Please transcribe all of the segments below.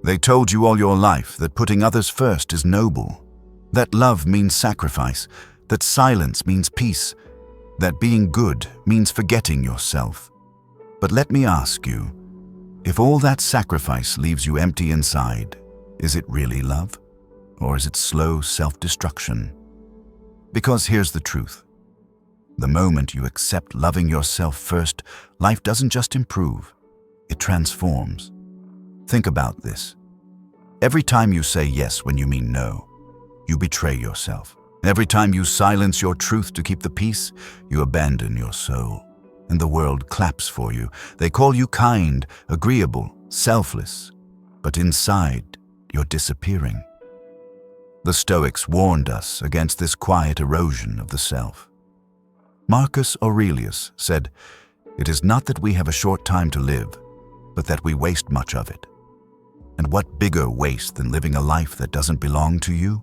They told you all your life that putting others first is noble, that love means sacrifice, that silence means peace, that being good means forgetting yourself. But let me ask you, if all that sacrifice leaves you empty inside, is it really love? Or is it slow self-destruction? Because here's the truth. The moment you accept loving yourself first, life doesn't just improve, it transforms. Think about this. Every time you say yes when you mean no, you betray yourself. Every time you silence your truth to keep the peace, you abandon your soul. And the world claps for you. They call you kind, agreeable, selfless. But inside, you're disappearing. The Stoics warned us against this quiet erosion of the self. Marcus Aurelius said, "It is not that we have a short time to live, but that we waste much of it." And what bigger waste than living a life that doesn't belong to you?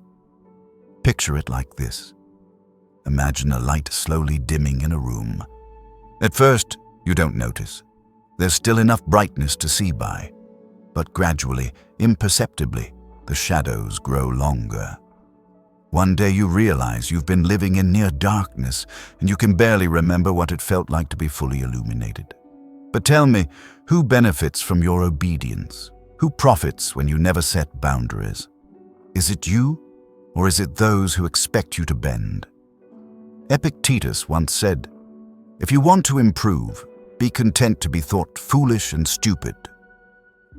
Picture it like this. Imagine a light slowly dimming in a room. At first, you don't notice. There's still enough brightness to see by. But gradually, imperceptibly, the shadows grow longer. One day you realize you've been living in near darkness and you can barely remember what it felt like to be fully illuminated. But tell me, who benefits from your obedience? Who profits when you never set boundaries? Is it you, or is it those who expect you to bend? Epictetus once said, "If you want to improve, be content to be thought foolish and stupid."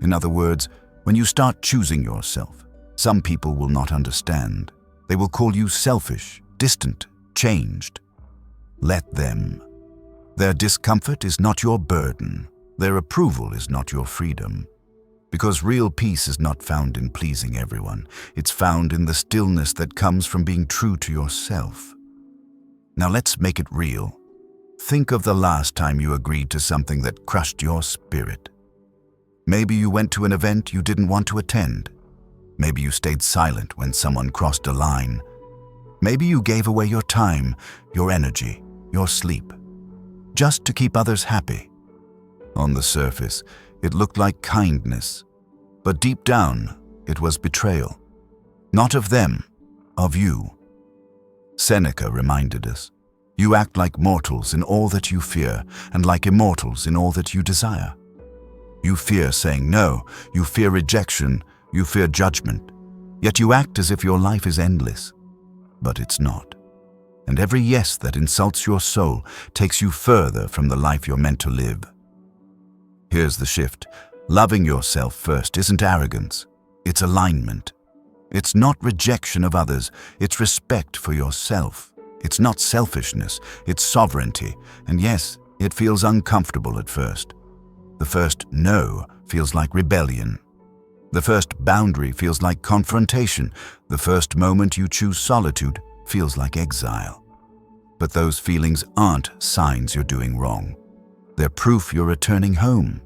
In other words, when you start choosing yourself, some people will not understand. They will call you selfish, distant, changed. Let them. Their discomfort is not your burden. Their approval is not your freedom. Because real peace is not found in pleasing everyone. It's found in the stillness that comes from being true to yourself. Now let's make it real. Think of the last time you agreed to something that crushed your spirit. Maybe you went to an event you didn't want to attend. Maybe you stayed silent when someone crossed a line. Maybe you gave away your time, your energy, your sleep, just to keep others happy. On the surface, it looked like kindness, but deep down, it was betrayal. Not of them, of you. Seneca reminded us, "You act like mortals in all that you fear, and like immortals in all that you desire." You fear saying no, you fear rejection, you fear judgment, yet you act as if your life is endless. But it's not. And every yes that insults your soul takes you further from the life you're meant to live. Here's the shift. Loving yourself first isn't arrogance, it's alignment. It's not rejection of others, it's respect for yourself. It's not selfishness, it's sovereignty. And yes, it feels uncomfortable at first. The first no feels like rebellion. The first boundary feels like confrontation. The first moment you choose solitude feels like exile. But those feelings aren't signs you're doing wrong. They're proof you're returning home.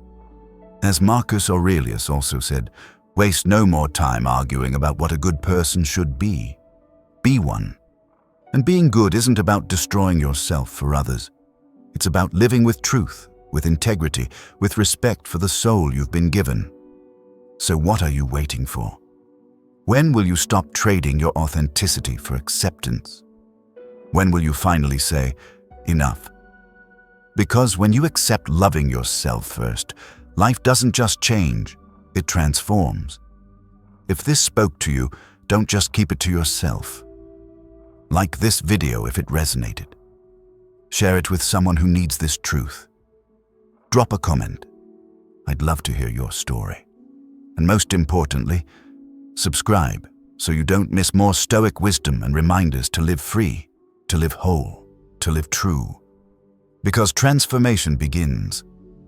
As Marcus Aurelius also said, waste no more time arguing about what a good person should be. Be one. And being good isn't about destroying yourself for others. It's about living with truth, with integrity, with respect for the soul you've been given. So what are you waiting for? When will you stop trading your authenticity for acceptance? When will you finally say, enough? Because when you accept loving yourself first, life doesn't just change, it transforms. If this spoke to you, don't just keep it to yourself. Like this video if it resonated. Share it with someone who needs this truth. Drop a comment. I'd love to hear your story. And most importantly, subscribe so you don't miss more Stoic wisdom and reminders to live free, to live whole, to live true. Because transformation begins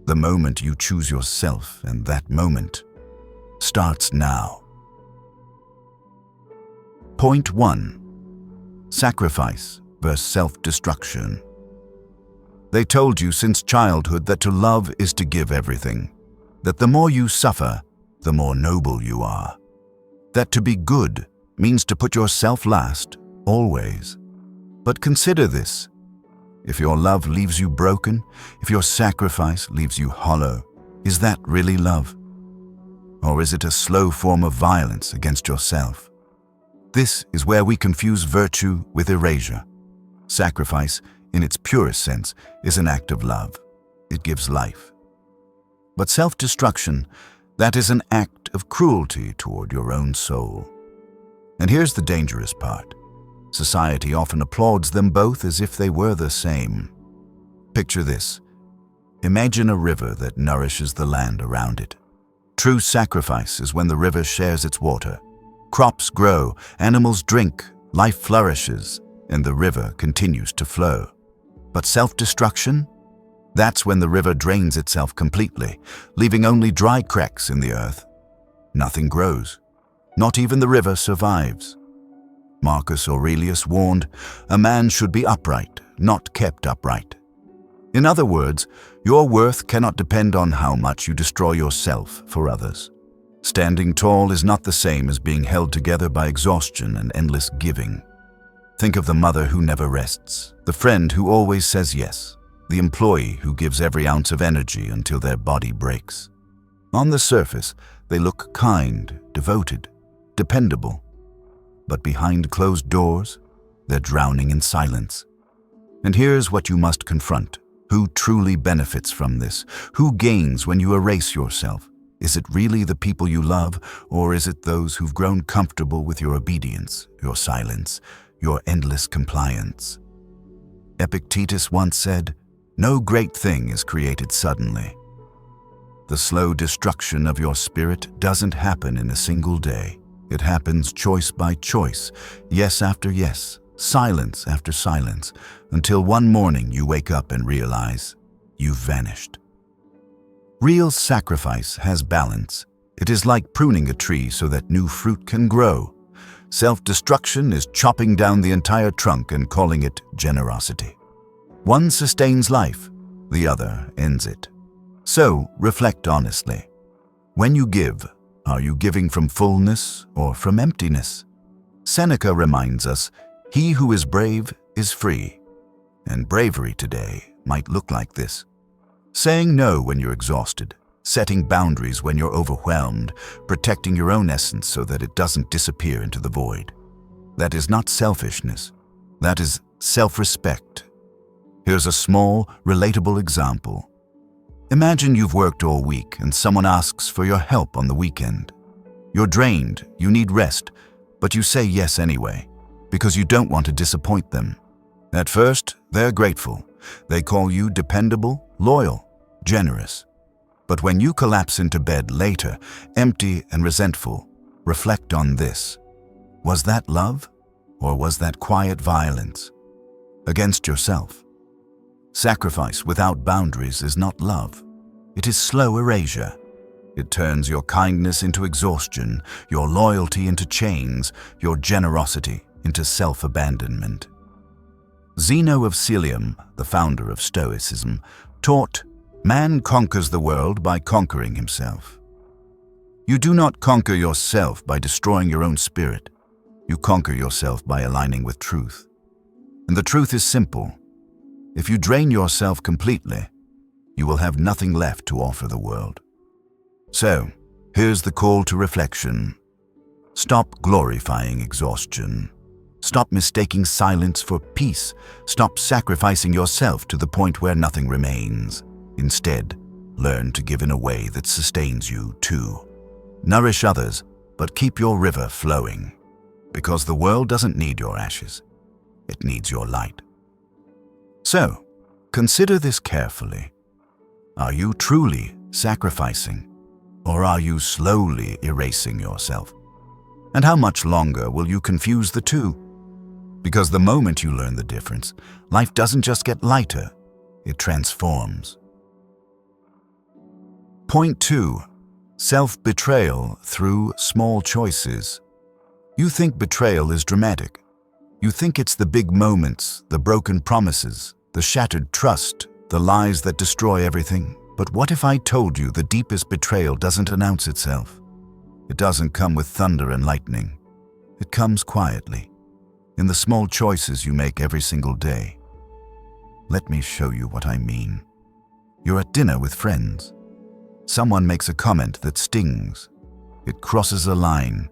the moment you choose yourself, and that moment starts now. Point 1. Sacrifice versus self-destruction. They told you since childhood that to love is to give everything, that the more you suffer, the more noble you are, that to be good means to put yourself last, always. But consider this. If your love leaves you broken, if your sacrifice leaves you hollow, is that really love? or is it a slow form of violence against yourself? This is where we confuse virtue with erasure. Sacrifice, in its purest sense, is an act of love. It gives life. But self-destruction, that is an act of cruelty toward your own soul. And here's the dangerous part. Society often applauds them both as if they were the same. Picture this. Imagine a river that nourishes the land around it. True sacrifice is when the river shares its water. Crops grow, animals drink, life flourishes, and the river continues to flow. But self-destruction? That's when the river drains itself completely, leaving only dry cracks in the earth. Nothing grows. Not even the river survives. Marcus Aurelius warned, a man should be upright, not kept upright. In other words, your worth cannot depend on how much you destroy yourself for others. Standing tall is not the same as being held together by exhaustion and endless giving. Think of the mother who never rests, the friend who always says yes, the employee who gives every ounce of energy until their body breaks. On the surface, they look kind, devoted, dependable. But behind closed doors, they're drowning in silence. And here's what you must confront. Who truly benefits from this? Who gains when you erase yourself? Is it really the people you love, or is it those who've grown comfortable with your obedience, your silence, your endless compliance? Epictetus once said, "No great thing is created suddenly." The slow destruction of your spirit doesn't happen in a single day. It happens choice by choice, yes after yes, silence after silence, until one morning you wake up and realize you've vanished. Real sacrifice has balance. It is like pruning a tree so that new fruit can grow. Self-destruction is chopping down the entire trunk and calling it generosity. One sustains life, the other ends it. So, reflect honestly. When you give, are you giving from fullness or from emptiness? Seneca reminds us, he who is brave is free. And bravery today might look like this. Saying no when you're exhausted, setting boundaries when you're overwhelmed, protecting your own essence so that it doesn't disappear into the void. That is not selfishness. That is self-respect. Here's a small, relatable example. Imagine you've worked all week and someone asks for your help on the weekend. You're drained, you need rest, but you say yes anyway, because you don't want to disappoint them. At first, they're grateful. They call you dependable, loyal, generous. But when you collapse into bed later, empty and resentful, reflect on this. Was that love, or was that quiet violence against yourself? Sacrifice without boundaries is not love. It is slow erasure. It turns your kindness into exhaustion, your loyalty into chains, your generosity into self-abandonment. Zeno of Cilium, the founder of Stoicism, taught, man conquers the world by conquering himself. You do not conquer yourself by destroying your own spirit. You conquer yourself by aligning with truth. And the truth is simple. If you drain yourself completely, you will have nothing left to offer the world. So, here's the call to reflection. Stop glorifying exhaustion. Stop mistaking silence for peace. Stop sacrificing yourself to the point where nothing remains. Instead, learn to give in a way that sustains you too. Nourish others, but keep your river flowing. Because the world doesn't need your ashes. It needs your light. So, consider this carefully. Are you truly sacrificing, or are you slowly erasing yourself? And how much longer will you confuse the two? Because the moment you learn the difference, life doesn't just get lighter, it transforms. Point 2. Self-betrayal through small choices. You think betrayal is dramatic. You think it's the big moments, the broken promises, the shattered trust, the lies that destroy everything. But what if I told you the deepest betrayal doesn't announce itself? It doesn't come with thunder and lightning. It comes quietly, in the small choices you make every single day. Let me show you what I mean. You're at dinner with friends. Someone makes a comment that stings. It crosses a line.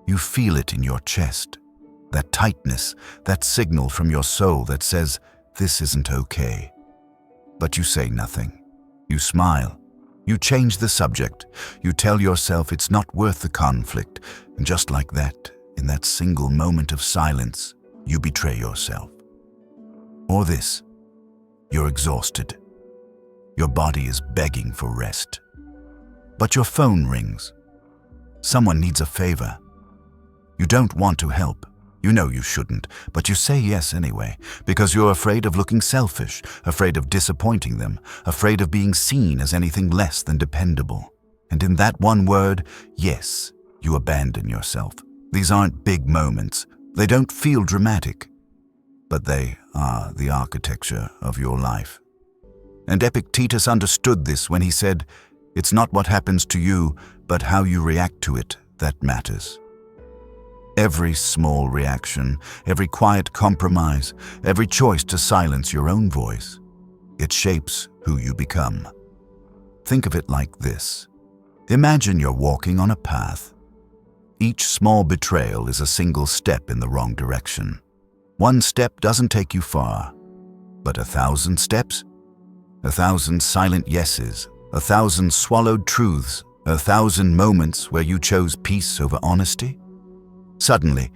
You feel it in your chest. That tightness, that signal from your soul that says, this isn't okay. But you say nothing. You smile. You change the subject. You tell yourself it's not worth the conflict. And just like that, in that single moment of silence, you betray yourself. Or this, you're exhausted. Your body is begging for rest. But your phone rings. Someone needs a favor. You don't want to help. You know you shouldn't, but you say yes anyway, because you're afraid of looking selfish, afraid of disappointing them, afraid of being seen as anything less than dependable. And in that one word, yes, you abandon yourself. These aren't big moments. They don't feel dramatic, but they are the architecture of your life. And Epictetus understood this when he said, it's not what happens to you, but how you react to it that matters. Every small reaction, every quiet compromise, every choice to silence your own voice, it shapes who you become. Think of it like this. Imagine you're walking on a path. Each small betrayal is a single step in the wrong direction. One step doesn't take you far, but 1,000 steps? 1,000 silent yeses, 1,000 swallowed truths, 1,000 moments where you chose peace over honesty? Suddenly,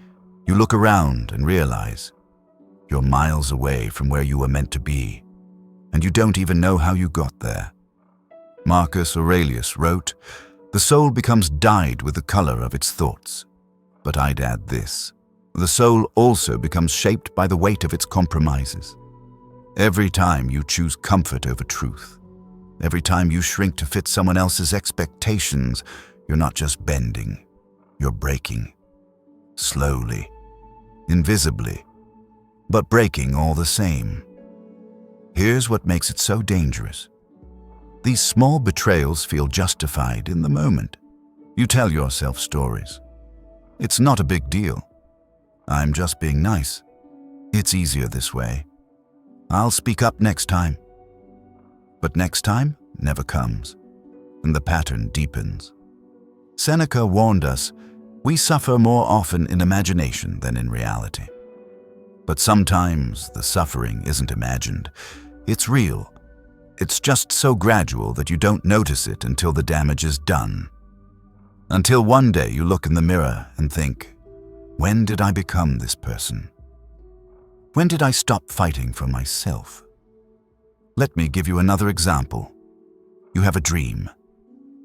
you look around and realize you're miles away from where you were meant to be, and you don't even know how you got there. Marcus Aurelius wrote, "The soul becomes dyed with the color of its thoughts." But I'd add this, the soul also becomes shaped by the weight of its compromises. Every time you choose comfort over truth, every time you shrink to fit someone else's expectations, you're not just bending, you're breaking. Slowly, invisibly, but breaking all the same. Here's what makes it so dangerous. These small betrayals feel justified in the moment. You tell yourself stories. It's not a big deal. I'm just being nice. It's easier this way. I'll speak up next time. But next time never comes, and the pattern deepens. Seneca warned us, we suffer more often in imagination than in reality. But sometimes the suffering isn't imagined. It's real. It's just so gradual that you don't notice it until the damage is done. Until one day you look in the mirror and think, when did I become this person? When did I stop fighting for myself? Let me give you another example. You have a dream.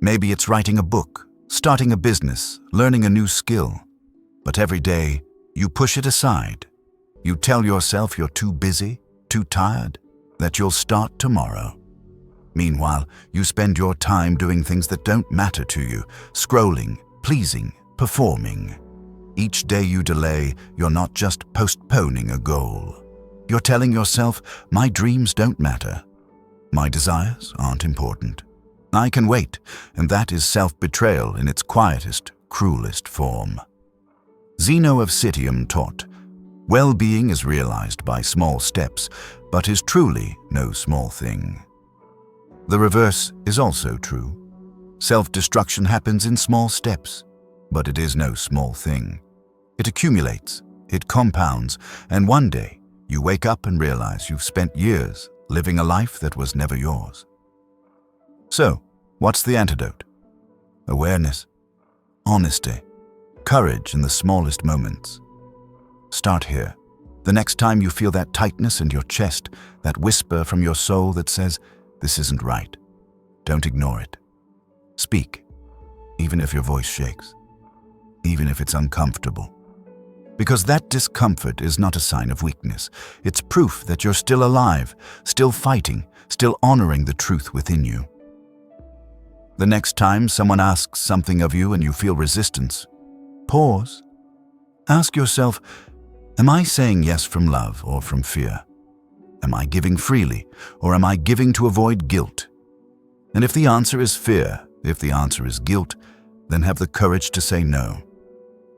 Maybe it's writing a book, starting a business, learning a new skill. But every day, you push it aside. You tell yourself you're too busy, too tired, that you'll start tomorrow. Meanwhile, you spend your time doing things that don't matter to you, scrolling, pleasing, performing. Each day you delay, you're not just postponing a goal. You're telling yourself, my dreams don't matter. My desires aren't important. I can wait, and that is self-betrayal in its quietest, cruelest form. Zeno of Citium taught, well-being is realized by small steps, but is truly no small thing. The reverse is also true. Self-destruction happens in small steps, but it is no small thing. It accumulates, it compounds, and one day you wake up and realize you've spent years living a life that was never yours. So, what's the antidote? Awareness, honesty, courage in the smallest moments. Start here. The next time you feel that tightness in your chest, that whisper from your soul that says, this isn't right, don't ignore it. Speak, even if your voice shakes, even if it's uncomfortable. Because that discomfort is not a sign of weakness. It's proof that you're still alive, still fighting, still honoring the truth within you. The next time someone asks something of you and you feel resistance, pause. Ask yourself, am I saying yes from love or from fear? Am I giving freely, or am I giving to avoid guilt? And if the answer is fear, if the answer is guilt, then have the courage to say no.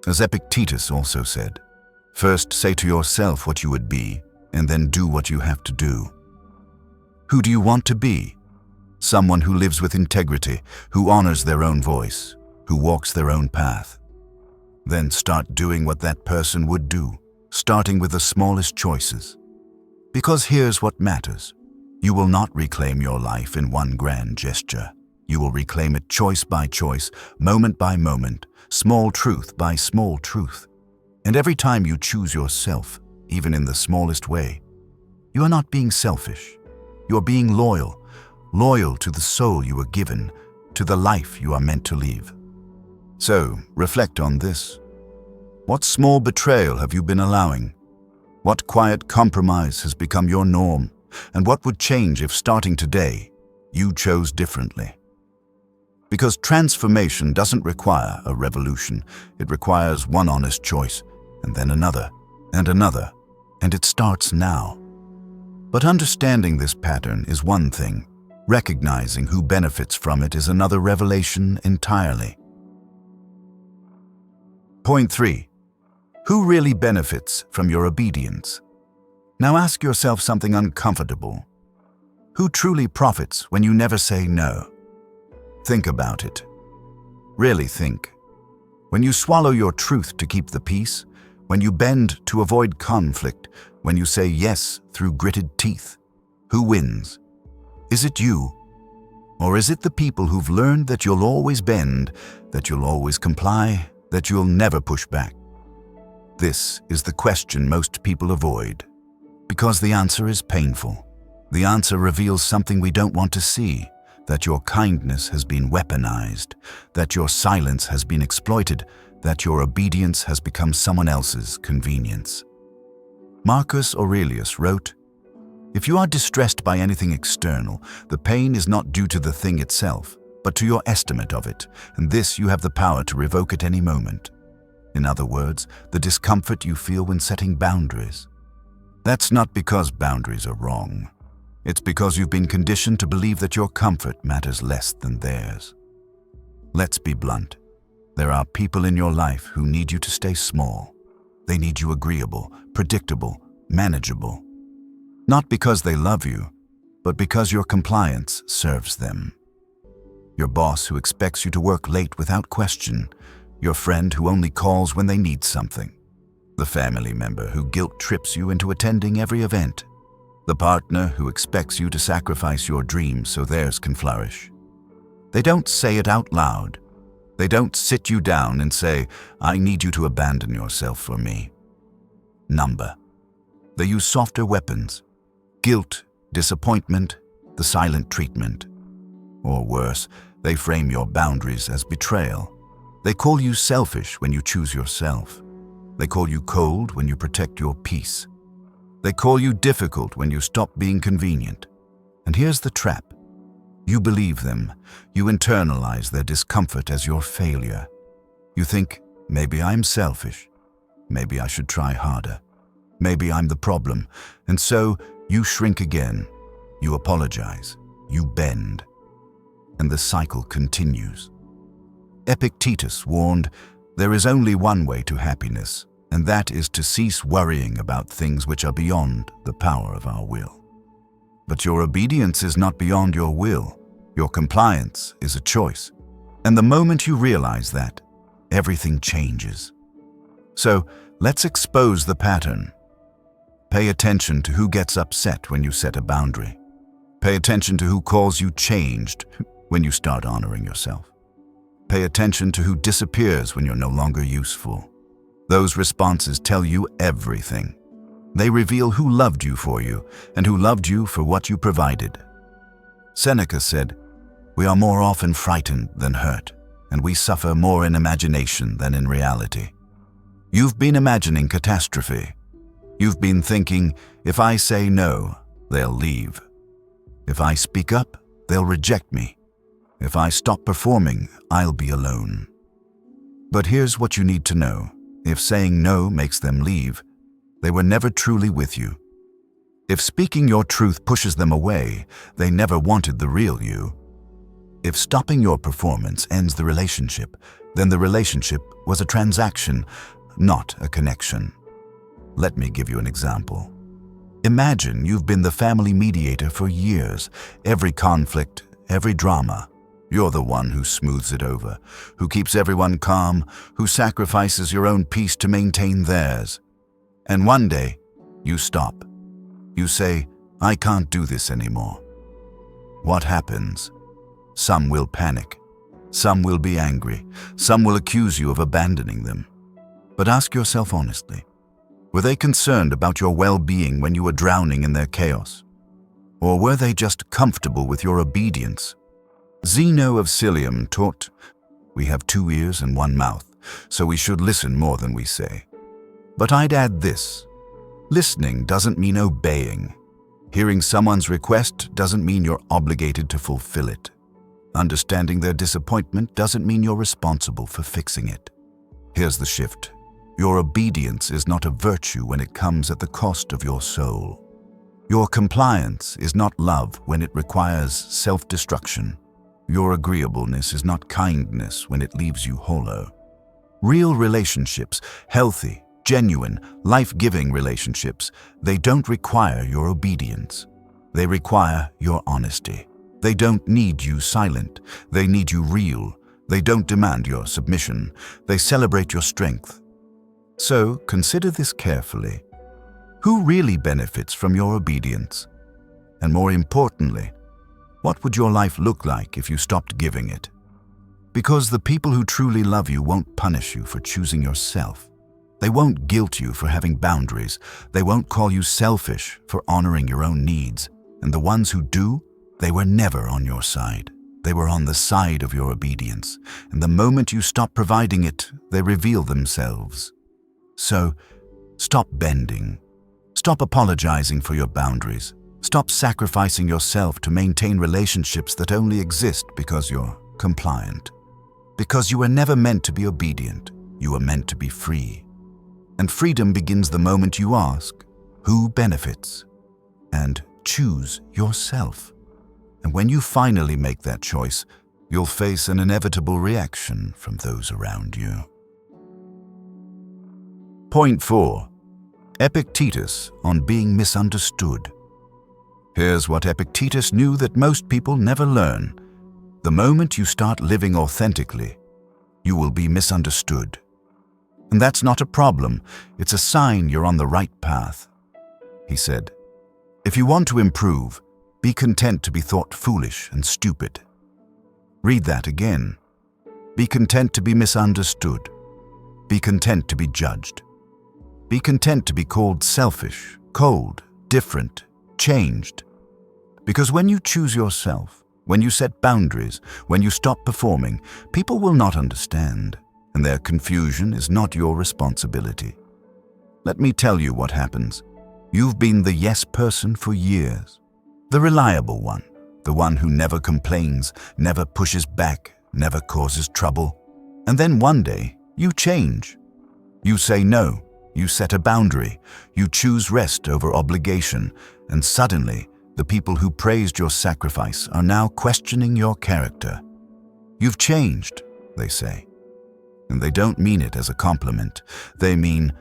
As Epictetus also said, first say to yourself what you would be, and then do what you have to do. Who do you want to be? Someone who lives with integrity, who honors their own voice, who walks their own path. Then start doing what that person would do, starting with the smallest choices. Because here's what matters. You will not reclaim your life in one grand gesture. You will reclaim it choice by choice, moment by moment, small truth by small truth. And every time you choose yourself, even in the smallest way, you are not being selfish. You are being loyal, loyal to the soul you were given, to the life you are meant to live. So, reflect on this. What small betrayal have you been allowing? What quiet compromise has become your norm? And what would change if, starting today, you chose differently? Because transformation doesn't require a revolution. It requires one honest choice, and then another, and it starts now. But understanding this pattern is one thing. Recognizing who benefits from it is another revelation entirely. Point 3. Who really benefits from your obedience? Now ask yourself something uncomfortable. Who truly profits when you never say no? Think about it. Really think. When you swallow your truth to keep the peace, when you bend to avoid conflict, when you say yes through gritted teeth, who wins? Is it you? Or is it the people who've learned that you'll always bend, that you'll always comply, that you'll never push back? This is the question most people avoid, because the answer is painful. The answer reveals something we don't want to see, that your kindness has been weaponized, that your silence has been exploited, that your obedience has become someone else's convenience. Marcus Aurelius wrote, "If you are distressed by anything external, the pain is not due to the thing itself, but to your estimate of it, and this you have the power to revoke at any moment." In other words, the discomfort you feel when setting boundaries. That's not because boundaries are wrong. It's because you've been conditioned to believe that your comfort matters less than theirs. Let's be blunt. There are people in your life who need you to stay small. They need you agreeable, predictable, manageable. Not because they love you, but because your compliance serves them. Your boss who expects you to work late without question. Your friend who only calls when they need something. The family member who guilt-trips you into attending every event. The partner who expects you to sacrifice your dreams so theirs can flourish. They don't say it out loud. They don't sit you down and say, "I need you to abandon yourself for me." Number. They use softer weapons. Guilt, disappointment, the silent treatment. Or worse, they frame your boundaries as betrayal. They call you selfish when you choose yourself. They call you cold when you protect your peace. They call you difficult when you stop being convenient. And here's the trap. You believe them. You internalize their discomfort as your failure. You think, maybe I'm selfish. Maybe I should try harder. Maybe I'm the problem. And so you shrink again. You apologize. You bend. And the cycle continues. Epictetus warned, "There is only one way to happiness, and that is to cease worrying about things which are beyond the power of our will." But your obedience is not beyond your will. Your compliance is a choice. And the moment you realize that, everything changes. So, let's expose the pattern. Pay attention to who gets upset when you set a boundary. Pay attention to who calls you changed when you start honoring yourself. Pay attention to who disappears when you're no longer useful. Those responses tell you everything. They reveal who loved you for you and who loved you for what you provided. Seneca said, "We are more often frightened than hurt, and we suffer more in imagination than in reality." You've been imagining catastrophe. You've been thinking, if I say no, they'll leave. If I speak up, they'll reject me. If I stop performing, I'll be alone. But here's what you need to know. If saying no makes them leave, they were never truly with you. If speaking your truth pushes them away, they never wanted the real you. If stopping your performance ends the relationship, then the relationship was a transaction, not a connection. Let me give you an example. Imagine you've been the family mediator for years, every conflict, every drama. You're the one who smooths it over, who keeps everyone calm, who sacrifices your own peace to maintain theirs. And one day, you stop. You say, I can't do this anymore. What happens? Some will panic. Some will be angry. Some will accuse you of abandoning them. But ask yourself honestly, were they concerned about your well-being when you were drowning in their chaos? Or were they just comfortable with your obedience? Zeno of Cilium taught, we have 2 ears and 1 mouth, so we should listen more than we say. But I'd add this, listening doesn't mean obeying. Hearing someone's request doesn't mean you're obligated to fulfill it. Understanding their disappointment doesn't mean you're responsible for fixing it. Here's the shift. Your obedience is not a virtue when it comes at the cost of your soul. Your compliance is not love when it requires self-destruction. Your agreeableness is not kindness when it leaves you hollow. Real relationships, healthy, genuine, life-giving relationships, they don't require your obedience. They require your honesty. They don't need you silent. They need you real. They don't demand your submission. They celebrate your strength. So consider this carefully. Who really benefits from your obedience? And more importantly, what would your life look like if you stopped giving it? Because the people who truly love you won't punish you for choosing yourself. They won't guilt you for having boundaries. They won't call you selfish for honoring your own needs. And the ones who do, they were never on your side. They were on the side of your obedience. And the moment you stop providing it, they reveal themselves. So, stop bending. Stop apologizing for your boundaries. Stop sacrificing yourself to maintain relationships that only exist because you're compliant. Because you were never meant to be obedient. You were meant to be free. And freedom begins the moment you ask, who benefits? And choose yourself. And when you finally make that choice, you'll face an inevitable reaction from those around you. Point 4. Epictetus on being misunderstood. Here's what Epictetus knew that most people never learn. The moment you start living authentically, you will be misunderstood. And that's not a problem, it's a sign you're on the right path. He said, if you want to improve, be content to be thought foolish and stupid. Read that again. Be content to be misunderstood. Be content to be judged. Be content to be called selfish, cold, different, changed. Because when you choose yourself, when you set boundaries, when you stop performing, people will not understand, and their confusion is not your responsibility. Let me tell you what happens. You've been the yes person for years. The reliable one, the one who never complains, never pushes back, never causes trouble. And then one day, you change. You say no, you set a boundary, you choose rest over obligation, and suddenly, the people who praised your sacrifice are now questioning your character. You've changed, they say. And they don't mean it as a compliment. They mean,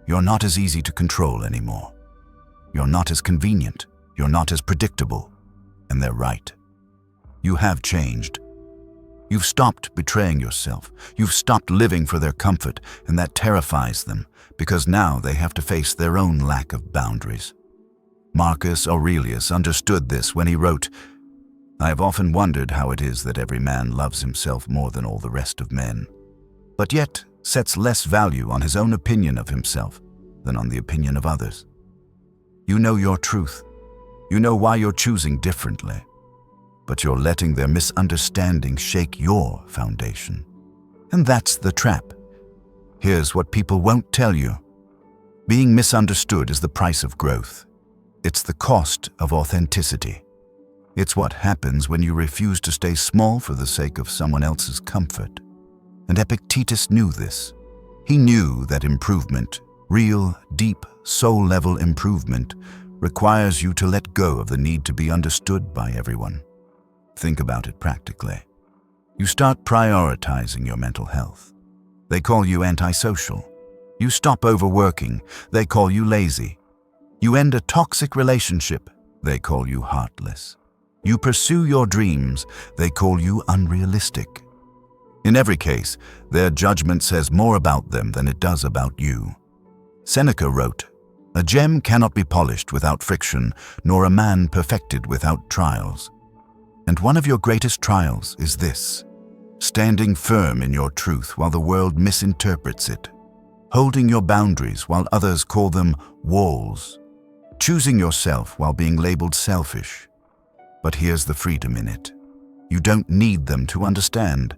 you're not as easy to control anymore. You're not as convenient. You're not as predictable. And they're right. You have changed. You've stopped betraying yourself. You've stopped living for their comfort, and that terrifies them, because now they have to face their own lack of boundaries. Marcus Aurelius understood this when he wrote, I have often wondered how it is that every man loves himself more than all the rest of men, but yet sets less value on his own opinion of himself than on the opinion of others. You know your truth. You know why you're choosing differently, but you're letting their misunderstanding shake your foundation. And that's the trap. Here's what people won't tell you. Being misunderstood is the price of growth. It's the cost of authenticity. It's what happens when you refuse to stay small for the sake of someone else's comfort. And Epictetus knew this. He knew that improvement, real, deep, soul-level improvement, requires you to let go of the need to be understood by everyone. Think about it practically. You start prioritizing your mental health. They call you antisocial. You stop overworking. They call you lazy. You end a toxic relationship. They call you heartless. You pursue your dreams, they call you unrealistic. In every case, their judgment says more about them than it does about you. Seneca wrote, "A gem cannot be polished without friction, nor a man perfected without trials." And one of your greatest trials is this: standing firm in your truth while the world misinterprets it, holding your boundaries while others call them walls, choosing yourself while being labeled selfish. But here's the freedom in it. You don't need them to understand.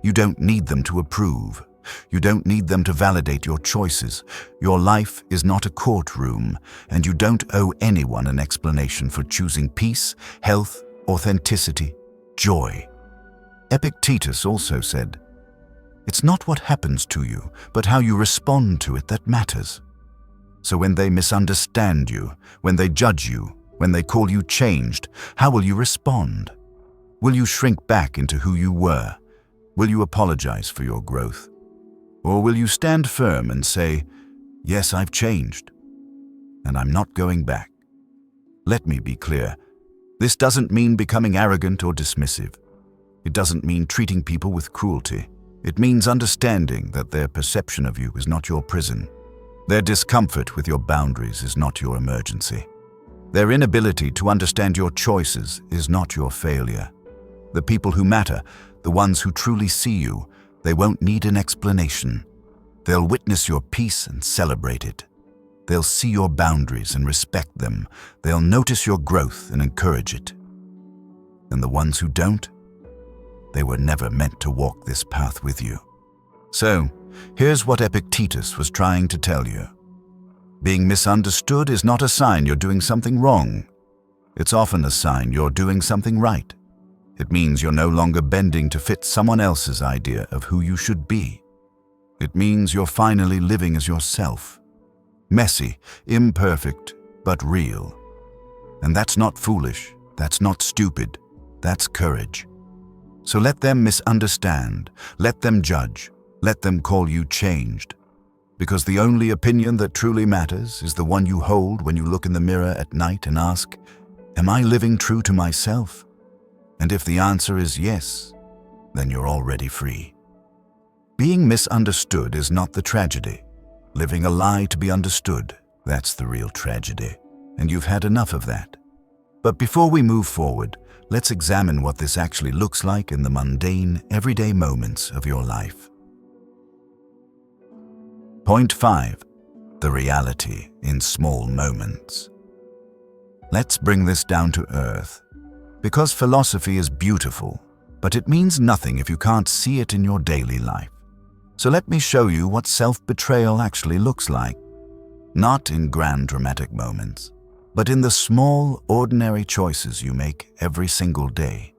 You don't need them to approve. You don't need them to validate your choices. Your life is not a courtroom, and you don't owe anyone an explanation for choosing peace, health, authenticity, joy. Epictetus also said, "It's not what happens to you, but how you respond to it that matters." So when they misunderstand you, when they judge you, when they call you changed, how will you respond? Will you shrink back into who you were? Will you apologize for your growth? Or will you stand firm and say, "Yes, I've changed, and I'm not going back"? Let me be clear. This doesn't mean becoming arrogant or dismissive. It doesn't mean treating people with cruelty. It means understanding that their perception of you is not your prison. Their discomfort with your boundaries is not your emergency. Their inability to understand your choices is not your failure. The people who matter, the ones who truly see you, they won't need an explanation. They'll witness your peace and celebrate it. They'll see your boundaries and respect them. They'll notice your growth and encourage it. And the ones who don't, they were never meant to walk this path with you. So, here's what Epictetus was trying to tell you. Being misunderstood is not a sign you're doing something wrong. It's often a sign you're doing something right. It means you're no longer bending to fit someone else's idea of who you should be. It means you're finally living as yourself. Messy, imperfect, but real. And that's not foolish, that's not stupid, that's courage. So let them misunderstand, let them judge, let them call you changed. Because the only opinion that truly matters is the one you hold when you look in the mirror at night and ask, "Am I living true to myself?" And if the answer is yes, then you're already free. Being misunderstood is not the tragedy. Living a lie to be understood, that's the real tragedy. And you've had enough of that. But before we move forward, let's examine what this actually looks like in the mundane, everyday moments of your life. Point 5. The reality in small moments. Let's bring this down to earth. Because philosophy is beautiful, but it means nothing if you can't see it in your daily life. So let me show you what self-betrayal actually looks like. Not in grand dramatic moments, but in the small, ordinary choices you make every single day.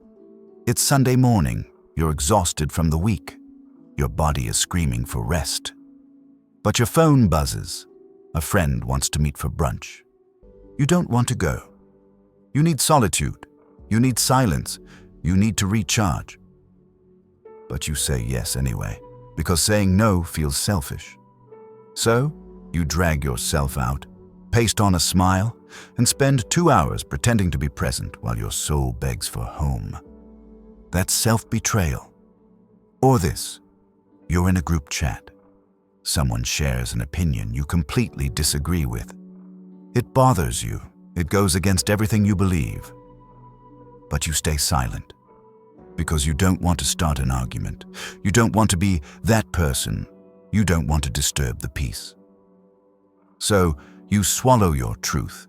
It's Sunday morning, you're exhausted from the week. Your body is screaming for rest. But your phone buzzes. A friend wants to meet for brunch. You don't want to go. You need solitude. You need silence. You need to recharge. But you say yes anyway, because saying no feels selfish. So, you drag yourself out, paste on a smile, and spend 2 hours pretending to be present while your soul begs for home. That's self-betrayal. Or this, you're in a group chat. Someone shares an opinion you completely disagree with. It bothers you. It goes against everything you believe. But you stay silent because you don't want to start an argument. You don't want to be that person. You don't want to disturb the peace. So you swallow your truth,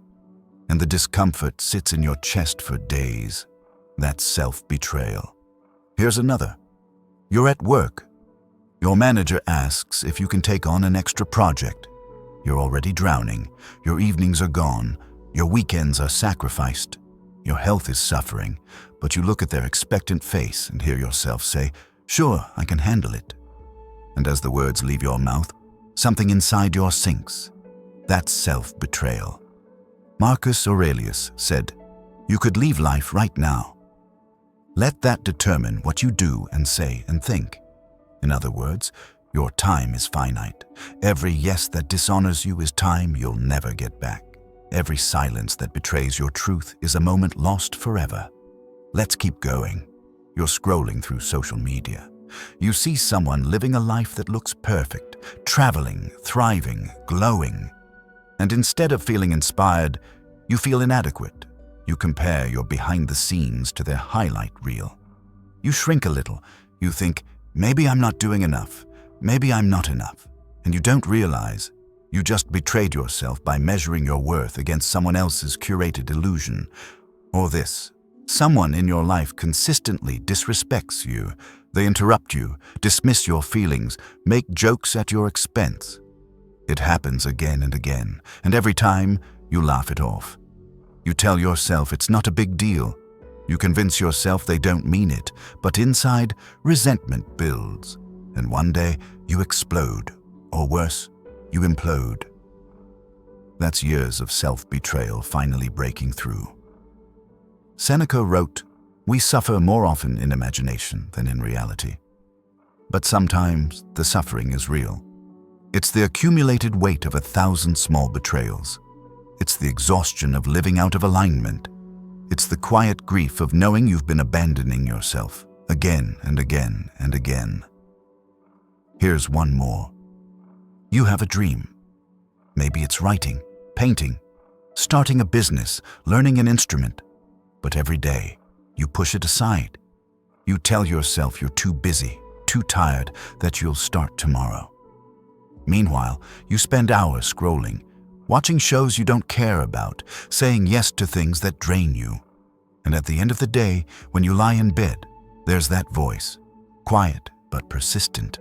and the discomfort sits in your chest for days. That's self-betrayal. Here's another. You're at work. Your manager asks if you can take on an extra project. You're already drowning. Your evenings are gone. Your weekends are sacrificed. Your health is suffering, but you look at their expectant face and hear yourself say, "Sure, I can handle it." And as the words leave your mouth, something inside you sinks. That's self-betrayal. Marcus Aurelius said, "You could leave life right now." Let that determine what you do and say and think. In other words, your time is finite. Every yes that dishonors you is time you'll never get back. Every silence that betrays your truth is a moment lost forever. Let's keep going. You're scrolling through social media. You see someone living a life that looks perfect, traveling, thriving, glowing. And instead of feeling inspired, you feel inadequate. You compare your behind the scenes to their highlight reel. You shrink a little. You think, maybe I'm not doing enough. Maybe I'm not enough. And you don't realize you just betrayed yourself by measuring your worth against someone else's curated illusion. Or this. Someone in your life consistently disrespects you. They interrupt you, dismiss your feelings, make jokes at your expense. It happens again and again, and every time you laugh it off. You tell yourself it's not a big deal. You convince yourself they don't mean it, but inside, resentment builds. And one day, you explode, or worse, you implode. That's years of self-betrayal finally breaking through. Seneca wrote, "We suffer more often in imagination than in reality." But sometimes the suffering is real. It's the accumulated weight of 1,000 small betrayals. It's the exhaustion of living out of alignment. It's the quiet grief of knowing you've been abandoning yourself again and again and again. Here's one more. You have a dream. Maybe it's writing, painting, starting a business, learning an instrument. But every day, you push it aside. You tell yourself you're too busy, too tired, that you'll start tomorrow. Meanwhile, you spend hours scrolling, watching shows you don't care about, saying yes to things that drain you. And at the end of the day, when you lie in bed, there's that voice, quiet but persistent,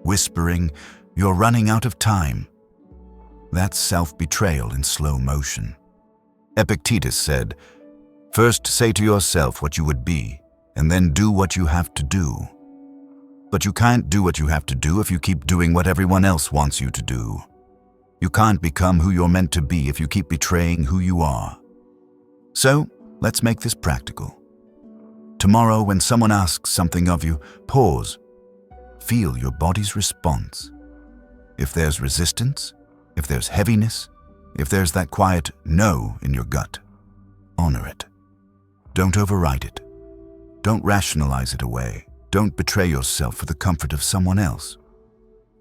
whispering, "You're running out of time." That's self-betrayal in slow motion. Epictetus said, "First say to yourself what you would be, and then do what you have to do." But you can't do what you have to do if you keep doing what everyone else wants you to do. You can't become who you're meant to be if you keep betraying who you are. So, let's make this practical. Tomorrow, when someone asks something of you, pause. Feel your body's response. If there's resistance, if there's heaviness, if there's that quiet no in your gut, honor it. Don't override it. Don't rationalize it away. Don't betray yourself for the comfort of someone else.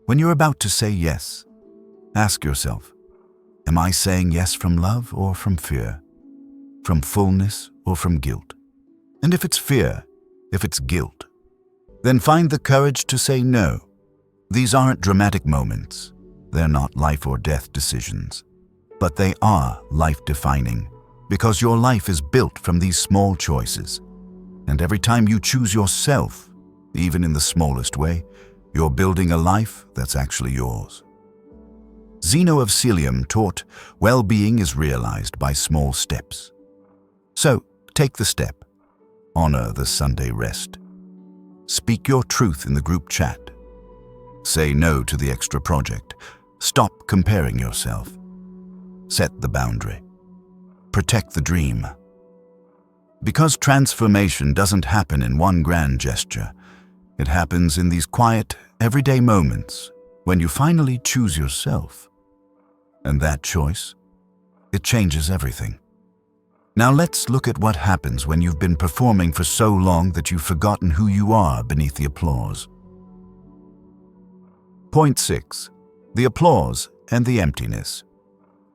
When you're about to say yes, ask yourself, am I saying yes from love or from fear? From fullness or from guilt? And if it's fear, if it's guilt, then find the courage to say no. These aren't dramatic moments. They're not life or death decisions. But they are life-defining, because your life is built from these small choices. And every time you choose yourself, even in the smallest way, you're building a life that's actually yours. Zeno of Cilium taught, well-being is realized by small steps. So, take the step. Honor the Sunday rest. Speak your truth in the group chat. Say no to the extra project. Stop comparing yourself. Set the boundary. Protect the dream. Because transformation doesn't happen in one grand gesture. It happens in these quiet, everyday moments when you finally choose yourself. And that choice, it changes everything. Now let's look at what happens when you've been performing for so long that you've forgotten who you are beneath the applause. Point 6. The applause and the emptiness.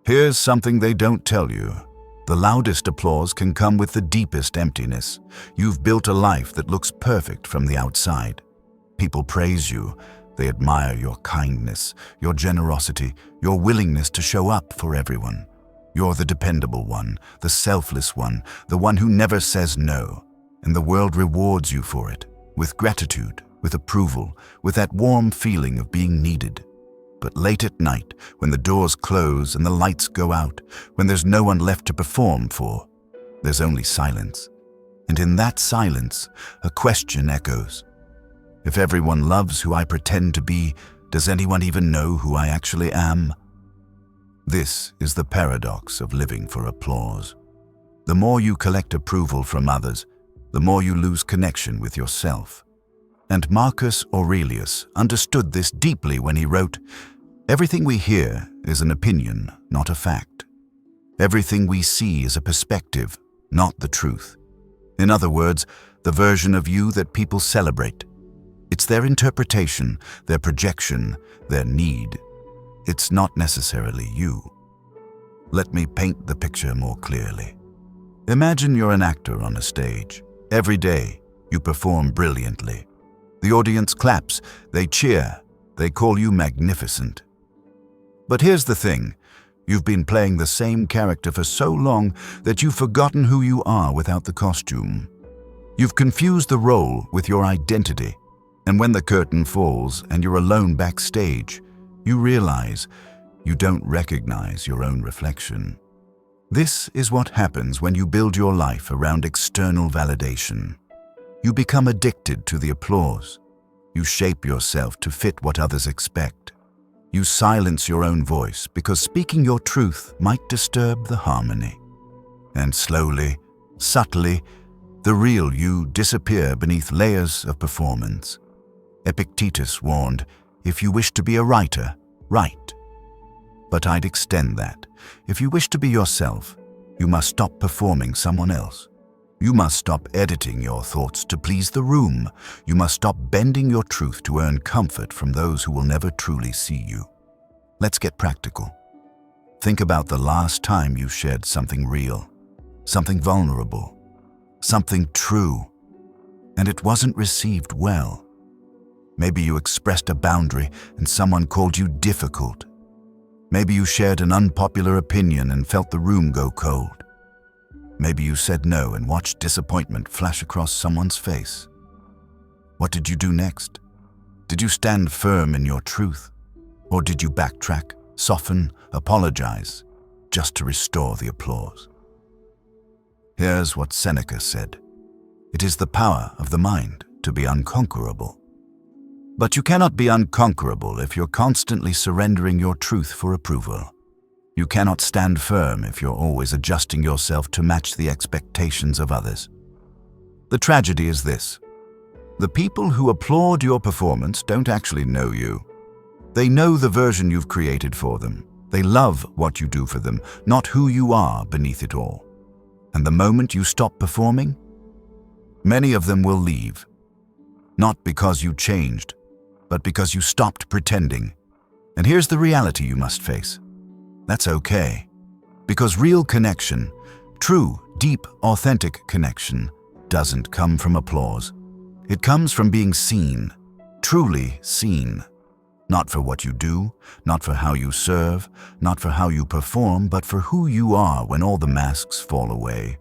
Here's something they don't tell you. The loudest applause can come with the deepest emptiness. You've built a life that looks perfect from the outside. People praise you. They admire your kindness, your generosity, your willingness to show up for everyone. You're the dependable one, the selfless one, the one who never says no. And the world rewards you for it, with gratitude, with approval, with that warm feeling of being needed. But late at night, when the doors close and the lights go out, when there's no one left to perform for, there's only silence. And in that silence, a question echoes. If everyone loves who I pretend to be, does anyone even know who I actually am? This is the paradox of living for applause. The more you collect approval from others, the more you lose connection with yourself. And Marcus Aurelius understood this deeply when he wrote, "Everything we hear is an opinion, not a fact. Everything we see is a perspective, not the truth. In other words, the version of you that people celebrate. It's their interpretation, their projection, their need. It's not necessarily you. Let me paint the picture more clearly. Imagine you're an actor on a stage. Every day, you perform brilliantly. The audience claps, they cheer, they call you magnificent. But here's the thing. You've been playing the same character for so long that you've forgotten who you are without the costume. You've confused the role with your identity. And when the curtain falls and you're alone backstage, you realize you don't recognize your own reflection. This is what happens when you build your life around external validation. You become addicted to the applause. You shape yourself to fit what others expect. You silence your own voice because speaking your truth might disturb the harmony. And slowly, subtly, the real you disappear beneath layers of performance. Epictetus warned, if you wish to be a writer, write. But I'd extend that. If you wish to be yourself, you must stop performing someone else. You must stop editing your thoughts to please the room. You must stop bending your truth to earn comfort from those who will never truly see you. Let's get practical. Think about the last time you shared something real, something vulnerable, something true, and it wasn't received well. Maybe you expressed a boundary and someone called you difficult. Maybe you shared an unpopular opinion and felt the room go cold. Maybe you said no and watched disappointment flash across someone's face. What did you do next? Did you stand firm in your truth? Or did you backtrack, soften, apologize, just to restore the applause? Here's what Seneca said. It is the power of the mind to be unconquerable. But you cannot be unconquerable if you're constantly surrendering your truth for approval. You cannot stand firm if you're always adjusting yourself to match the expectations of others. The tragedy is this. The people who applaud your performance don't actually know you. They know the version you've created for them. They love what you do for them, not who you are beneath it all. And the moment you stop performing, many of them will leave. Not because you changed, but because you stopped pretending. And here's the reality you must face. That's okay. Because real connection, true, deep, authentic connection, doesn't come from applause. It comes from being seen, truly seen. Not for what you do, not for how you serve, not for how you perform, but for who you are when all the masks fall away.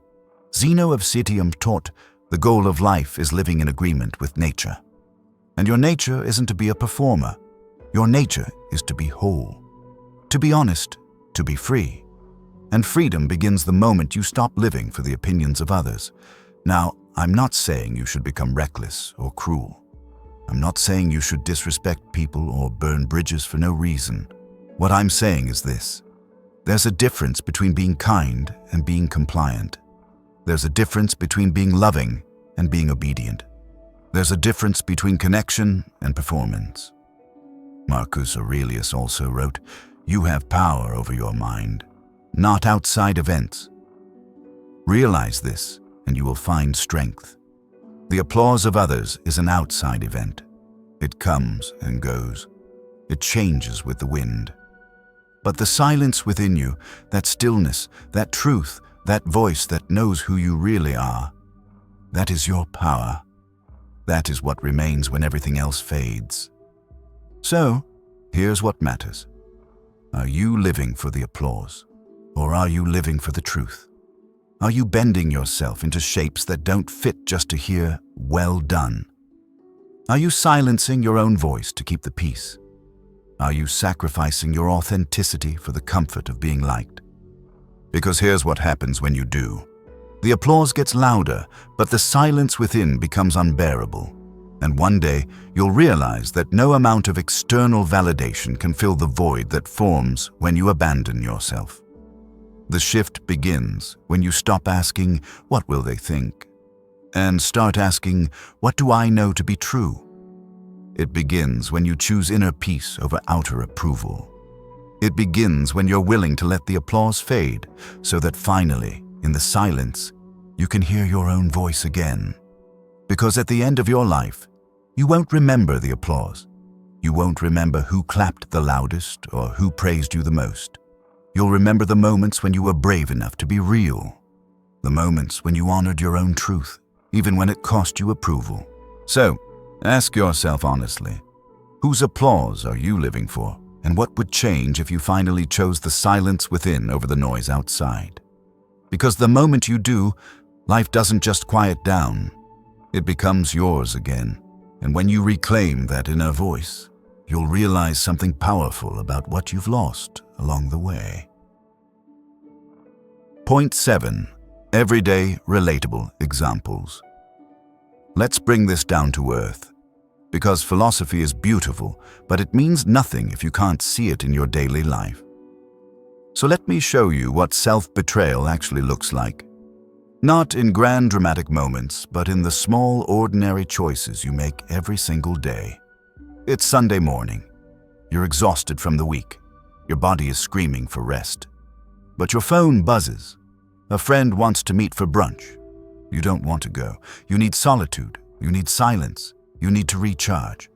Zeno of Citium taught the goal of life is living in agreement with nature. And your nature isn't to be a performer. Your nature is to be whole, to be honest, to be free. And freedom begins the moment you stop living for the opinions of others. Now, I'm not saying you should become reckless or cruel. I'm not saying you should disrespect people or burn bridges for no reason. What I'm saying is this. There's a difference between being kind and being compliant. There's a difference between being loving and being obedient. There's a difference between connection and performance. Marcus Aurelius also wrote, "You have power over your mind, not outside events." Realize this, and you will find strength. The applause of others is an outside event. It comes and goes. It changes with the wind. But the silence within you, that stillness, that truth, that voice that knows who you really are, that is your power. That is what remains when everything else fades. So, here's what matters. Are you living for the applause? Or are you living for the truth? Are you bending yourself into shapes that don't fit just to hear, "well done"? Are you silencing your own voice to keep the peace? Are you sacrificing your authenticity for the comfort of being liked? Because here's what happens when you do. The applause gets louder, but the silence within becomes unbearable. And one day, you'll realize that no amount of external validation can fill the void that forms when you abandon yourself. The shift begins when you stop asking, "What will they think?" and start asking, "What do I know to be true?" It begins when you choose inner peace over outer approval. It begins when you're willing to let the applause fade, so that finally, in the silence, You can hear your own voice again. Because at the end of your life, you won't remember the applause. You won't remember who clapped the loudest or who praised you the most. You'll remember the moments when you were brave enough to be real. The moments when you honored your own truth, even when it cost you approval. So, ask yourself honestly, whose applause are you living for? And what would change if you finally chose the silence within over the noise outside? Because the moment you do, life doesn't just quiet down. It becomes yours again. And when you reclaim that inner voice, you'll realize something powerful about what you've lost along the way. Point 7. Everyday, relatable examples. Let's bring this down to earth. Because philosophy is beautiful, but it means nothing if you can't see it in your daily life. So let me show you what self-betrayal actually looks like. Not in grand dramatic moments, but in the small, ordinary choices you make every single day. It's Sunday morning. You're exhausted from the week. Your body is screaming for rest. But your phone buzzes. A friend wants to meet for brunch. You don't want to go. You need solitude. You need silence. You need to recharge.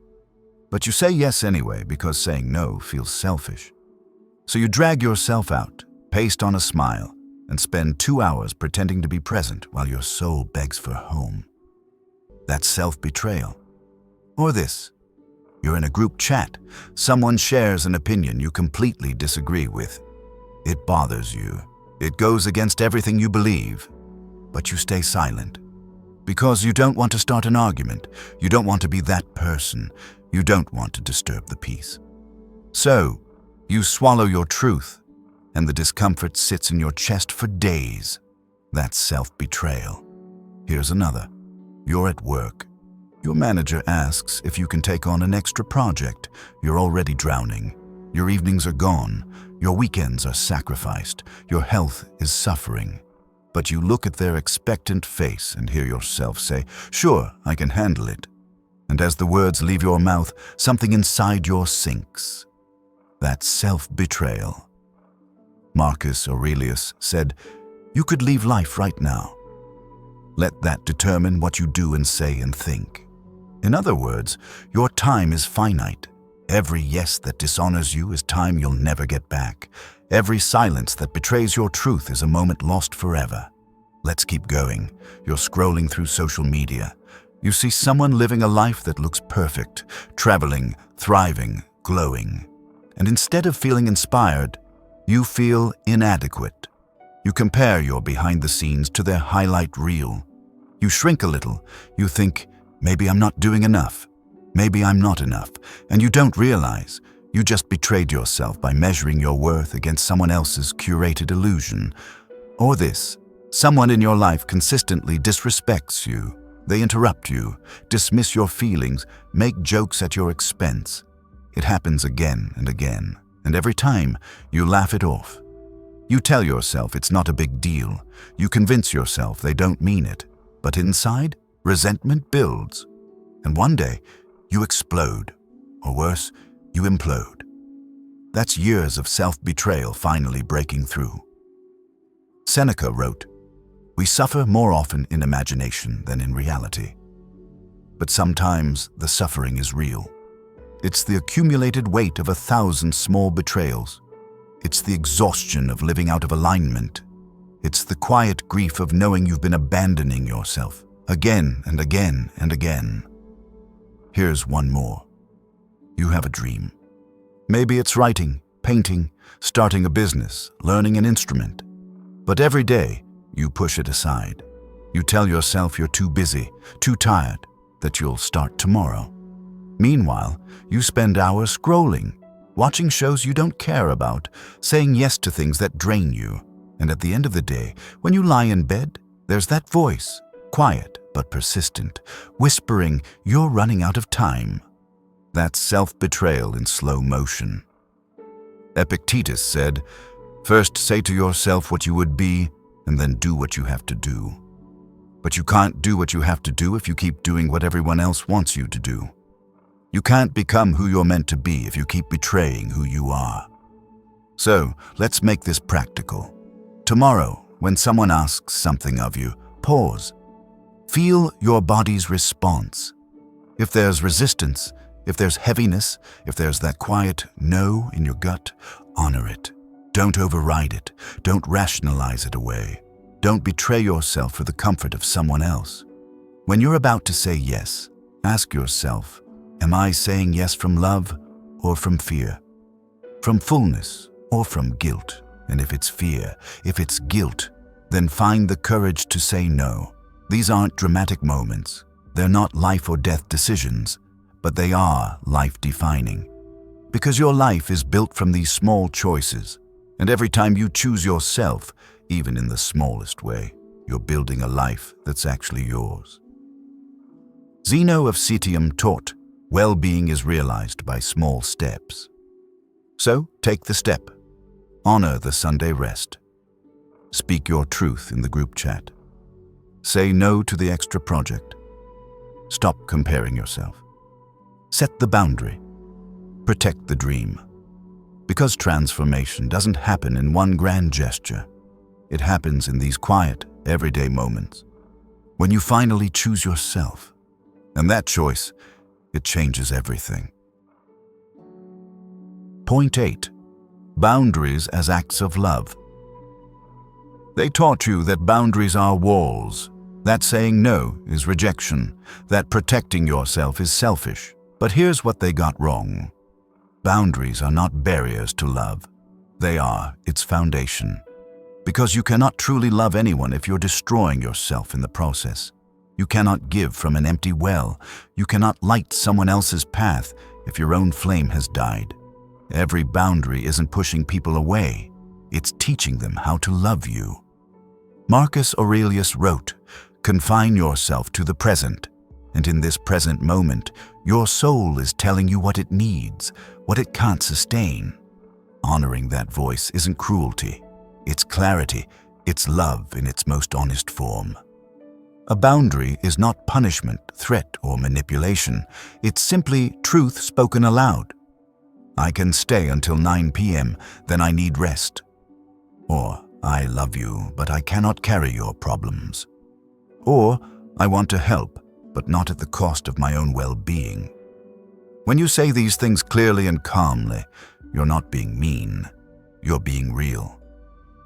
But you say yes anyway because saying no feels selfish. So you drag yourself out, paste on a smile, and spend 2 hours pretending to be present while your soul begs for home. That's self-betrayal. Or this. You're in a group chat. Someone shares an opinion you completely disagree with. It bothers you. It goes against everything you believe. But you stay silent. Because you don't want to start an argument. You don't want to be that person. You don't want to disturb the peace. So, you swallow your truth, and the discomfort sits in your chest for days. That's self-betrayal. Here's another. You're at work. Your manager asks if you can take on an extra project. You're already drowning. Your evenings are gone. Your weekends are sacrificed. Your health is suffering. But you look at their expectant face and hear yourself say, "Sure, I can handle it." And as the words leave your mouth, something inside you sinks. That's self-betrayal. Marcus Aurelius said, "You could leave life right now." Let that determine what you do and say and think. In other words, your time is finite. Every yes that dishonors you is time you'll never get back. Every silence that betrays your truth is a moment lost forever. Let's keep going. You're scrolling through social media. You see someone living a life that looks perfect, traveling, thriving, glowing. And instead of feeling inspired, you feel inadequate. You compare your behind the scenes to their highlight reel. You shrink a little. You think, maybe I'm not doing enough. Maybe I'm not enough. And you don't realize you just betrayed yourself by measuring your worth against someone else's curated illusion. Or this, someone in your life consistently disrespects you. They interrupt you, dismiss your feelings, make jokes at your expense. It happens again and again, and every time you laugh it off. You tell yourself it's not a big deal. You convince yourself they don't mean it. But inside, resentment builds. And one day, you explode. Or worse, you implode. That's years of self-betrayal finally breaking through. Seneca wrote, "We suffer more often in imagination than in reality." But sometimes the suffering is real. It's the accumulated weight of 1,000 small betrayals. It's the exhaustion of living out of alignment. It's the quiet grief of knowing you've been abandoning yourself again and again and again. Here's one more. You have a dream. Maybe it's writing, painting, starting a business, learning an instrument. But every day, you push it aside. You tell yourself you're too busy, too tired, that you'll start tomorrow. Meanwhile, you spend hours scrolling, watching shows you don't care about, saying yes to things that drain you. And at the end of the day, when you lie in bed, there's that voice, quiet but persistent, whispering, "You're running out of time." That's self-betrayal in slow motion. Epictetus said, "First say to yourself what you would be, and then do what you have to do." But you can't do what you have to do if you keep doing what everyone else wants you to do. You can't become who you're meant to be if you keep betraying who you are. So, let's make this practical. Tomorrow, when someone asks something of you, Pause. Feel your body's response. If there's resistance, if there's heaviness, if there's that quiet no in your gut, honor it. Don't override it. Don't rationalize it away. Don't betray yourself for the comfort of someone else. When you're about to say yes, ask yourself, am I saying yes from love or from fear? From fullness or from guilt? And if it's fear, if it's guilt, then find the courage to say no. These aren't dramatic moments. They're not life or death decisions, but they are life-defining. Because your life is built from these small choices, and every time you choose yourself, even in the smallest way, you're building a life that's actually yours. Zeno of Citium taught, well-being is realized by small steps. So, take the step. Honor the Sunday rest. Speak your truth in the group chat. Say no to the extra project. Stop comparing yourself. Set the boundary. Protect the dream. Because transformation doesn't happen in one grand gesture. It happens in these quiet, everyday moments. When you finally choose yourself. And that choice, it changes everything. Point 8. Boundaries as acts of love. They taught you that boundaries are walls, that saying no is rejection, that protecting yourself is selfish. But here's what they got wrong. Boundaries are not barriers to love. They are its foundation. Because you cannot truly love anyone if you're destroying yourself in the process. You cannot give from an empty well. You cannot light someone else's path if your own flame has died. Every boundary isn't pushing people away. It's teaching them how to love you. Marcus Aurelius wrote, "Confine yourself to the present, and in this present moment, your soul is telling you what it needs, what it can't sustain." Honoring that voice isn't cruelty. It's clarity. It's love in its most honest form. A boundary is not punishment, threat, or manipulation. It's simply truth spoken aloud. I can stay until 9 p.m., then I need rest. Or, I love you, but I cannot carry your problems. Or, I want to help, but not at the cost of my own well-being. When you say these things clearly and calmly, you're not being mean, you're being real.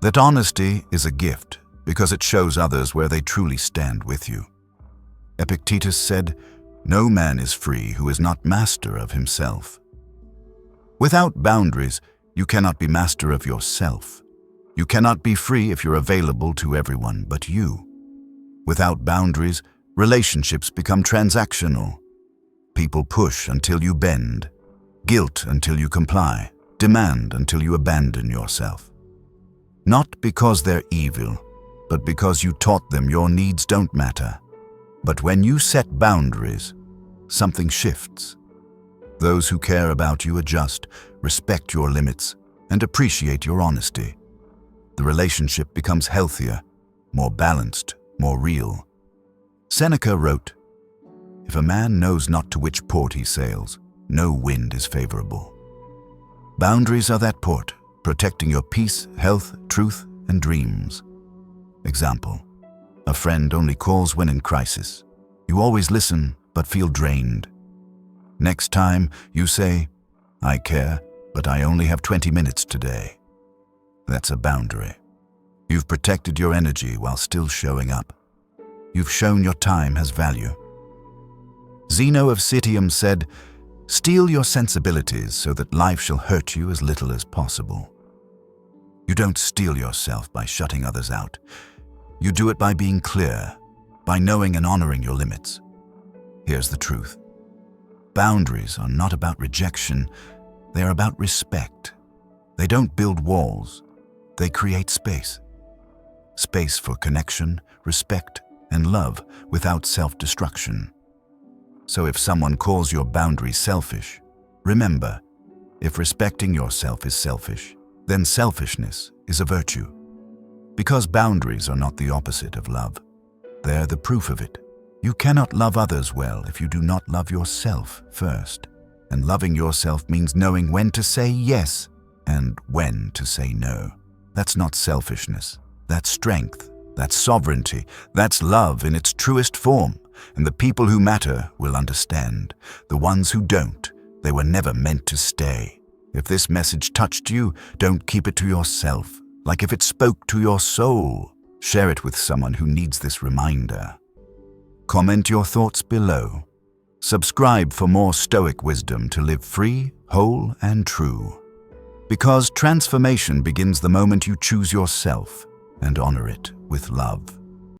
That honesty is a gift because it shows others where they truly stand with you. Epictetus said, "No man is free who is not master of himself." Without boundaries, you cannot be master of yourself. You cannot be free if you're available to everyone but you. Without boundaries, relationships become transactional. People push until you bend, guilt until you comply, demand until you abandon yourself. Not because they're evil, but because you taught them your needs don't matter. But when you set boundaries, something shifts. Those who care about you adjust, respect your limits, and appreciate your honesty. The relationship becomes healthier, more balanced, more real. Seneca wrote, "If a man knows not to which port he sails, no wind is favorable." Boundaries are that port, protecting your peace, health, truth, and dreams. Example, a friend only calls when in crisis. You always listen, but feel drained. Next time, you say, "I care, but I only have 20 minutes today." That's a boundary. You've protected your energy while still showing up. You've shown your time has value. Zeno of Citium said, "Steel your sensibilities so that life shall hurt you as little as possible." You don't steel yourself by shutting others out. You do it by being clear, by knowing and honoring your limits. Here's the truth. Boundaries are not about rejection, they are about respect. They don't build walls, they create space. Space for connection, respect, and love without self-destruction. So if someone calls your boundary selfish, remember, if respecting yourself is selfish, then selfishness is a virtue. Because boundaries are not the opposite of love, they're the proof of it. You cannot love others well if you do not love yourself first. And loving yourself means knowing when to say yes and when to say no. That's not selfishness. That's strength. That's sovereignty. That's love in its truest form. And the people who matter will understand. The ones who don't, they were never meant to stay. If this message touched you, don't keep it to yourself. Like if it spoke to your soul, share it with someone who needs this reminder. Comment your thoughts below. Subscribe for more Stoic wisdom to live free, whole, and true. Because transformation begins the moment you choose yourself and honor it with love.